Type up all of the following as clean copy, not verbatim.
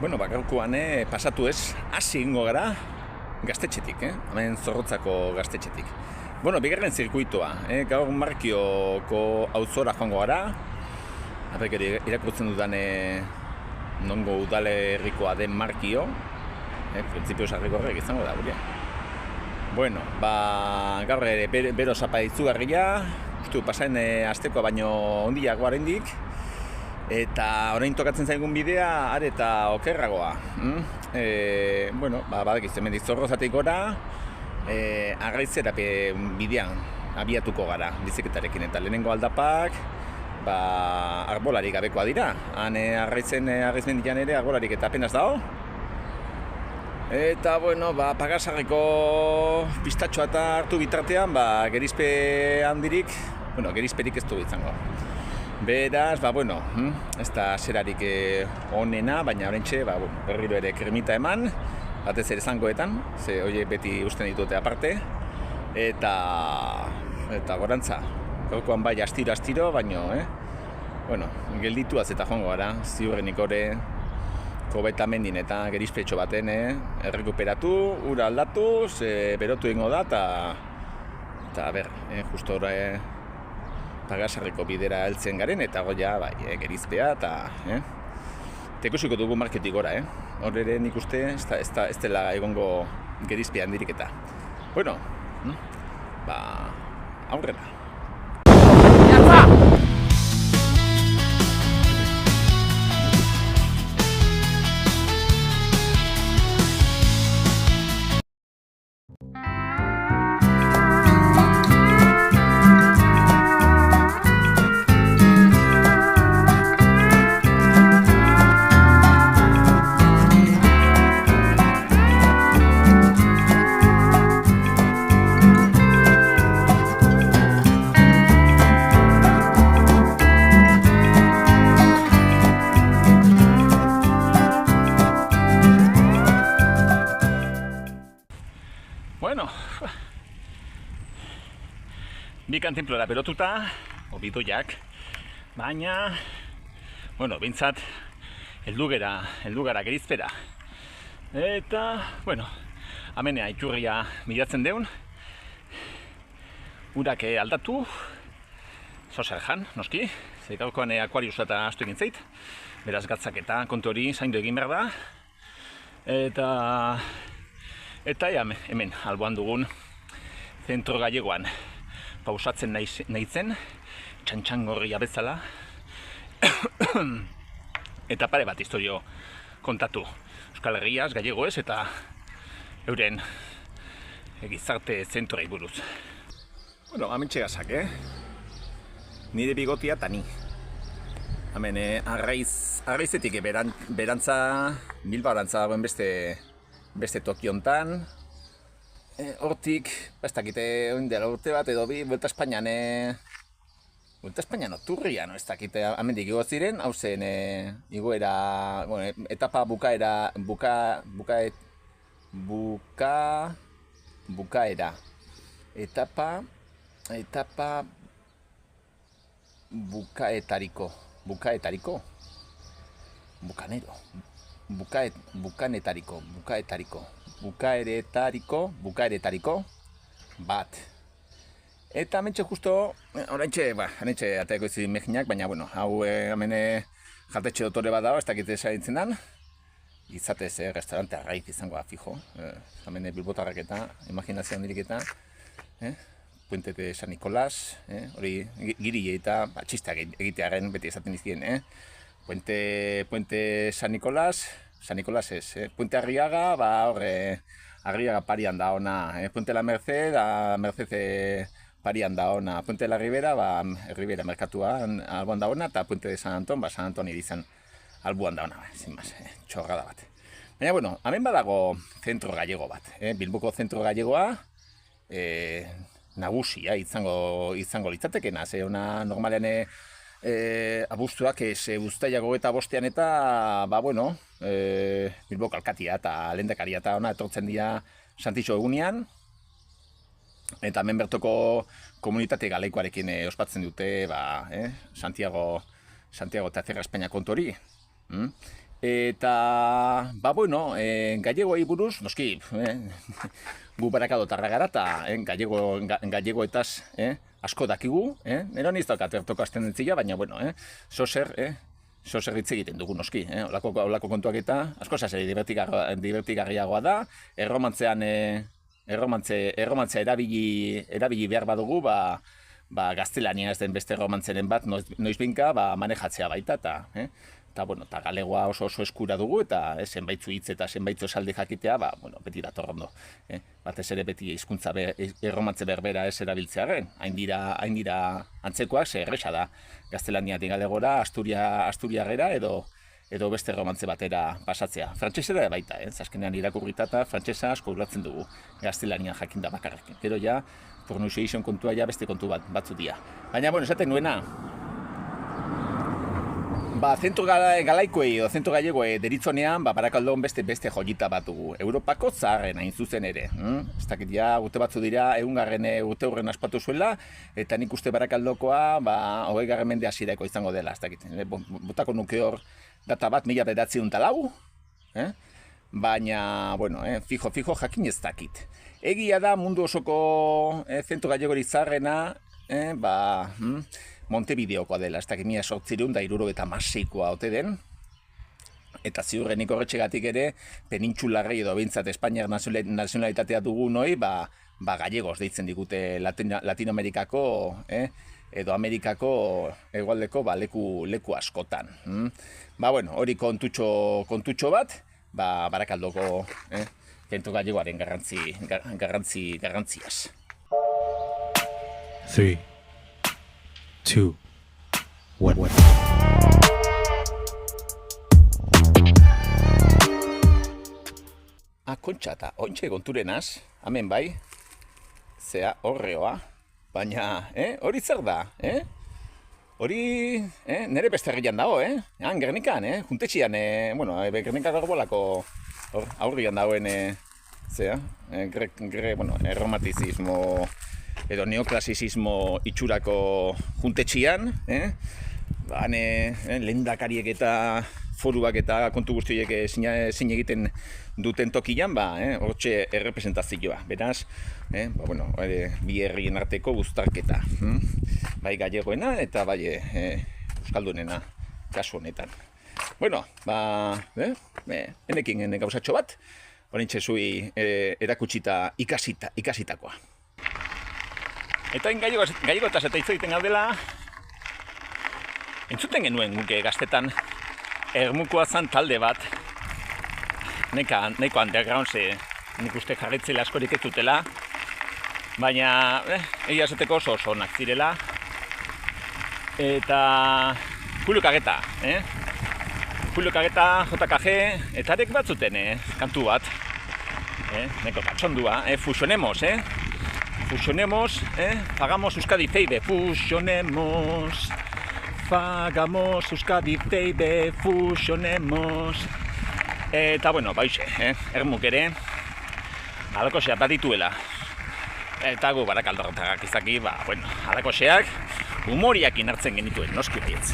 Bueno, gaurkoan pasatu ez, hasi egingo gara gaztetxetik, hemen Zorrotzako gaztetxetik. Bueno, bigarren zirkuitoa, gaur Markioko auzora joango gara. Horrek irakurtzen dudan nongo udalerrikoa den Markio. Printzipioz harriko horrek izango da, guria. Bueno, gaur ere bero zapa itzugarria, uste pasaen astekoa baino ondiago oraindik. Eta orain tokatzen zaigun bidea, are eta okerragoa. Bueno, badakiz hemendik Zorrozatik gora, Arraitzera bidean abiatuko gara biziketarekin, eta lehenengo aldapak arbolarik gabekoa dira. Han Arraizmendian ere arbolarik eta apenas dago. Eta, bueno, Pagasarreko pistatxoa eta hartu bitartean, gerizpe handirik, gerizperik ez du izango. Beraz, bueno, ez da zerarik onena, baina orentxe, berriro ere kremita eman, batez ere zangoetan, ze hori beti usten ditute aparte, eta gorantza, gaurkoan bai astiro, baina, bueno, geldituaz eta joango gara, ziurrenik ore, kobetamendin eta gerizpetxo baten, errekuperatu, ura aldatu, berotu egingo da, eta justo hori, Pagasarreko bidera heltzen garen, eta goia gerizpea, eta ikusiko dugu Marketik gora, hor ere nik uste ez dela egongo gerizpea handirik eta. Bueno, aurrera. Bueno, bikan templora berotuta, obidoiak, baina, bueno, bintzat, heldu gara gerizpera. Eta, bueno, amenea iturria miratzen deun, urak aldatu, zozer jan, noski, zei gaurkoan akuariusa eta astu egin zait, beraz gatzak eta kontu hori zaindu egin behar da, eta hemen alboan dugun zentro gallegoan pausatzen nahitzen, txantxangorria bezala, eta pare bat historio kontatu Euskal Herriaz, gallegoez eta euren gizarte zentroei buruz. Bueno, amentxe gazak, nire bigotia eta ni. Hemen Arraizetik berantza, Bilbarantza dagoen beste toki hontan, hortik, ez dakite dela urte bat edo bi, Vuelta Espainian oturrian, ez dakite amendik igo ziren, hau zen igoera, etapa bukaera, etapa bukaetariko, bukaeretariko bat. Eta hementxe justo, oraintxe ateako izin mehinak, baina, bueno, hau hemen jaltetxe dotore bat dago, ez dakite zaintzen dan. Izatez, restaurante Arraiz izangoa fijo. Hemen bilbotarrak eta, imaginazioan dirik eta, Puente de San Nicolás, hori giri eta txisteak egitearen beti esaten izkien, Puente San Nicolás ez, Puente Arriaga, Arriaga parian da ona, Puente la Merced, Merced parian da ona, Puente la Ribera, Ribera merkatua alboan da ona, eta Puente de San Anton, San Anton irizan alboan da ona, txorrada bat. Baina, bueno, hemen badago zentro gallego bat, Bilboko zentro gallegoa, nagusia izango litzatekena, ze ona normalean abuztuak uztaiak 25ean eta, Bilboko alkatia eta lehendakaria eta ona etortzen dira Santitxo egunean, eta hemen bertoko komunitate galeikoarekin ospatzen dute Santiago eta Zerra Espainia kontu hori. Eta, gallegoei buruz, noski, gu barakadotarra gara, eta gallegoetaz asko dakigu, nero niz daukat ertoko asten entzila, baina, soser hitz egiten dugu noski, olako kontuak eta asko zazeri divertigarriagoa da, erromantzea erabili behar badugu, gaztelania ez den beste erromantzeren bat noizbinka manejatzea baita, eta galegoa oso eskura dugu, eta zenbaitzu hitz eta zenbaitzu esaldi jakitea, beti dator ondo. Batez ere beti hizkuntza erromantze berbera ez erabiltzearen, hain dira antzekoak, ze erresa da gaztelaniatik galegora, asturiagera edo beste erromantze batera pasatzea. Frantsesera baita, azkenean irakurrita eta frantsesa asko ulertzen dugu gaztelania jakinda bakarrik. Gero ja, pronunciation kontua ja beste kontu batzu dira. Baina, esaten nuena, zentro galaikoei edo zentro gallegoei deritzonean, Barakaldon beste joyita bat dugu. Europako zaharren hain zuzen ere. Ez dakit ja, urte batzu dira, 100. urte hurren aspatu zuela, eta nik uste Barakaldokoa, 20. mende hasierako izango dela, ez dakit. Botako nuke hor data bat, 1904, baina, fijo jakin ez dakit. Egia da mundu osoko zentro gallegori zaharrena, Montevideokoa dela, ez dakit 1876koa ote den, eta ziurrenik horretxegatik ere, penintxularrei edo behintzat Espainiar nazionalitatea dugu noi, gallegos deitzen digute Latinoamerikako, edo Amerikako hegoaldeko leku askotan. Hori kontutxo bat, Barakaldoko zentro gallegoaren garrantziaz. 3, 2, 1. Kontxa eta ontxe konturenaz, hemen bai, zea horreoa, baina, hori zer da, Hori, nire beste herrian dago, Gernikan, juntetxian, Gernikak arbolako aurrian dagoen, erromatizismo edo neoklasizismo itxurako juntetxian, lehendakariek eta foruak eta kontu guztiek zin egiten duten tokian, hortxe errepresentazioa. Beraz, bi herrien arteko guztarketa. Bai gallegoena eta bai euskaldunena kasu honetan. Enekin gauzatxo bat, horintxe zui erakutsita ikasitakoa. Eta gallegotaz eta hitz egiten gaudela, entzuten genuen guke gaztetan ermukoa zan talde bat, nahiko underground, nik uste jarritzile askorik ez dutela, baina egia esateko oso onak zirela, eta Julio Kageta, JKG, eta arek bat zuten kantu bat, nahiko katxondua, fusionemos, fusionemos, pagamos Euskadi Feibe, fusionemos, pagamos Euskadi Feibe, fusionemos. Eta, baixe, ermuk ere, alakoxeak bat dituela. Eta gu Barakaldortarrak izaki, alakoxeak humoriakin hartzen genituen, noski baietz.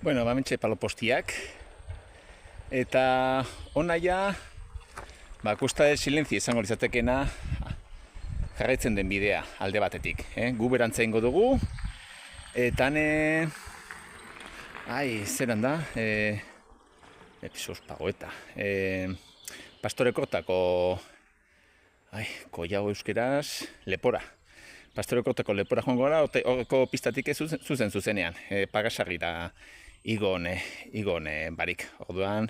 Bueno, bamentxe palopostiak. Eta onaia, Kosta del Silencio izango litzatekena jarraitzen den bidea alde batetik. Gu berantza ingo dugu. Eta zeran da? Pagoeta. Pastore Kortako koiago euskeraz, lepora. Pastore Kortako lepora joango gara, horreko pistatik zuzenean. Pagasarrira igon barik. Orduan,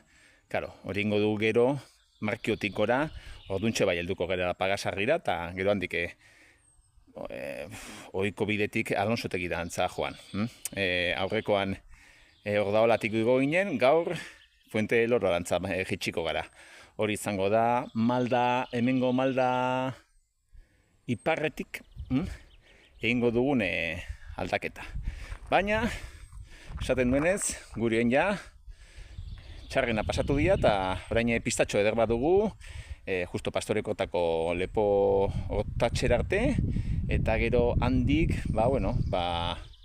hori ingo dugu gero, Markiotik gora, orduntxe bai helduko gara Pagasarrira, eta gero handik ohiko bidetik Alonsotek antza joan. Aurrekoan Ordaolatik igo ginen, gaur Fuente Loro arantza jitsiko gara. Hori izango da, hemengo Malda iparretik egingo dugun aldaketa. Baina, esaten duenez, gurien ja, txarrena pasatu dira eta orain pistatxo eder bat dugu, justo Pastore Kortako lepo otatxera arte, eta gero handik,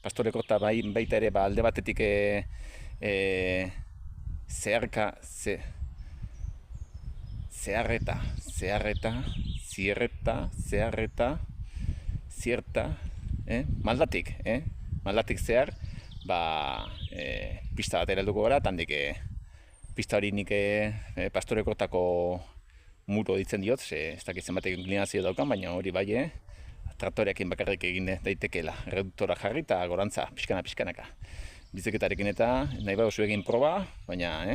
Pastore Korta baita ere alde batetik Maldatik zehar, pista bat eralduko gara, eta handik pista hori nik Pastore Kortako muro ditzen diot, ez dakit zenbatek inklinazio daukan, baina hori bai, traktoreakin bakarrik egin daitekeela, reduktora jarri eta gorantza, pixkanaka. Biziketarekin eta nahi oso egin proba, baina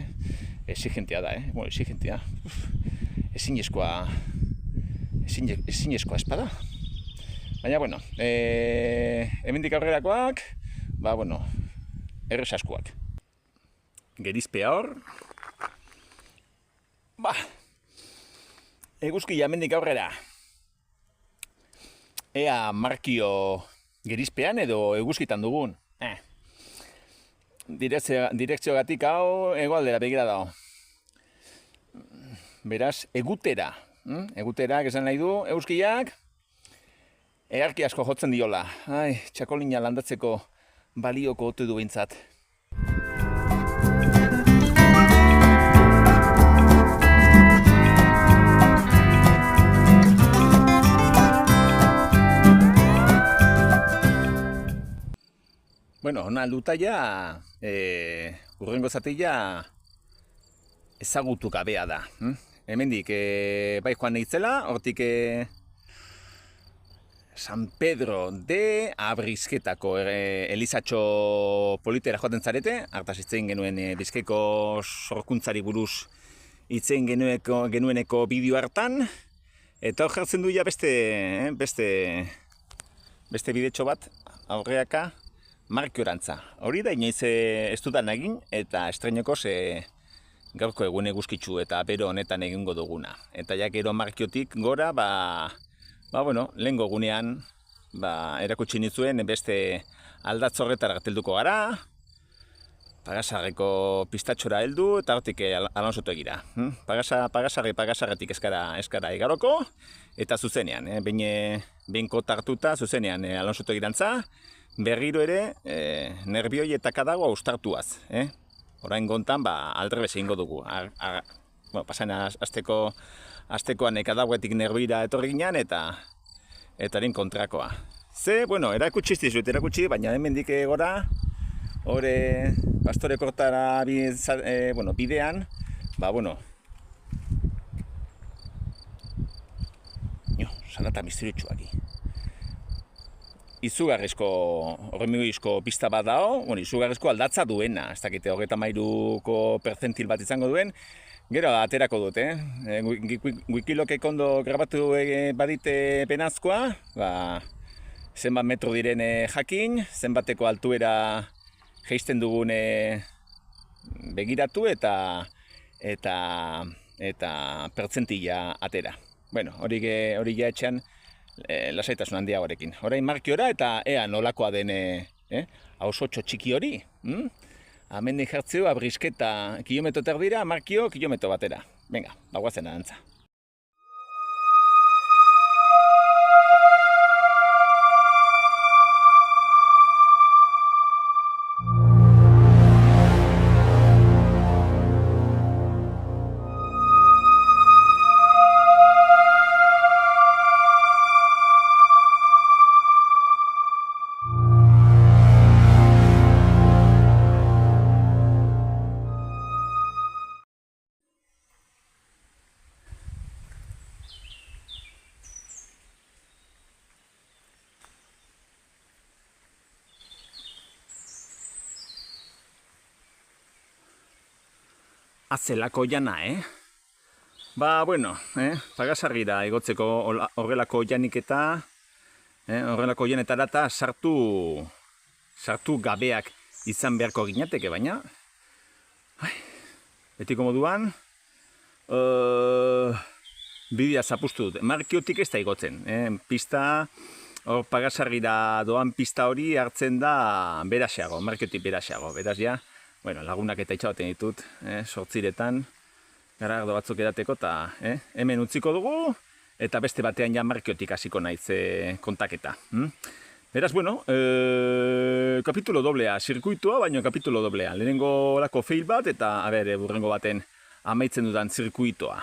exigentea da, exigentea. Ezinezkoa espada. Baina, hemendik aurrerakoak, errez askoak. Gerizpea hor. Eguzkia hemendik aurrera. Ea Markio gerizpean edo eguzkitan dugun. Direkziogatik hau hegoaldera begira dago. Beraz, egutera. Eguterak esan nahi du, eguzkiak earki asko jotzen diola. Txakolina landatzeko balioko ote du behintzat. Bueno, hona alduta ja, urrengo zatila ezagutu gabea da. Hemendik, bai joan nahitzela, hortik San Pedro de Abrizketako elizatxo politera joaten zarete, hartaz hitzein genuen Bizkaiko sorkuntzari buruz hitzein genueneko bideo hartan, eta hor jartzen du ja beste bidetxo bat, aurreaka, Markiorantza. Hori da inoiz ez dudan egin, eta estreinokoz gaurko egun eguzkitsu eta bero honetan egingo duguna. Eta ja gero Markiotik gora, lehengo egunean erakutsi nitzuen beste aldatz horretara helduko gara, Pagasarreko pistatxora heldu eta hortik Alonsoto egira. Pagasarretik eskara igaroko eta zuzenean, behin kotartuta zuzenean Alonsoto egirantza, berriro ere nerbioi eta kadagoa ustartuaz. Orain gontan aldrebes egingo dugu. Pasan astekoan kadagoetik nerbioira etorri ginen eta harin kontrakoa. Erakutsi, baina hemendik gora, hori Pastore Kortara bidean, salata misteriotsuak. Izugarrizko pista bat dago, izugarrizko aldatza duena, ez dakite 33ko perzentil bat izango duen, gero aterako dut, Wikilokek ondo grabatu badite penazkoa, zenbat metro diren jakin, zenbateko altuera jaisten dugun begiratu eta pertzentila atera. Hori ja etxean lasaitasun handiagoarekin. Orain Markiora eta ea nolakoa den hausotxo txiki hori. Hemendik jartzeo Abrizketa kilometro terdira, Markio kilometro batera. Venga, bagoazen arantza. azelako jana, Ba, bueno, pagasargira igotzeko horrelako janiketa, horrelako janetara eta sartu gabeak izan beharko ginateke, baina betiko moduan bidea zapustu dut. Markiotik ez da igotzen, pista, hor pagasargira doan pista hori hartzen da beraxeago, markiotik beraxeago. Beraz ja, bueno, lagunak eta itxabaten ditut, sortziretan, garardo batzuk edateko, eta hemen utziko dugu, eta beste batean ja markiotik hasiko naiz kontaketa. Beraz, bueno, kapitulo doblea, zirkuitua, baina kapitulo doblea. Lehenengo lako fail bat, eta, burrengo baten amaitzen dudan zirkuitoa.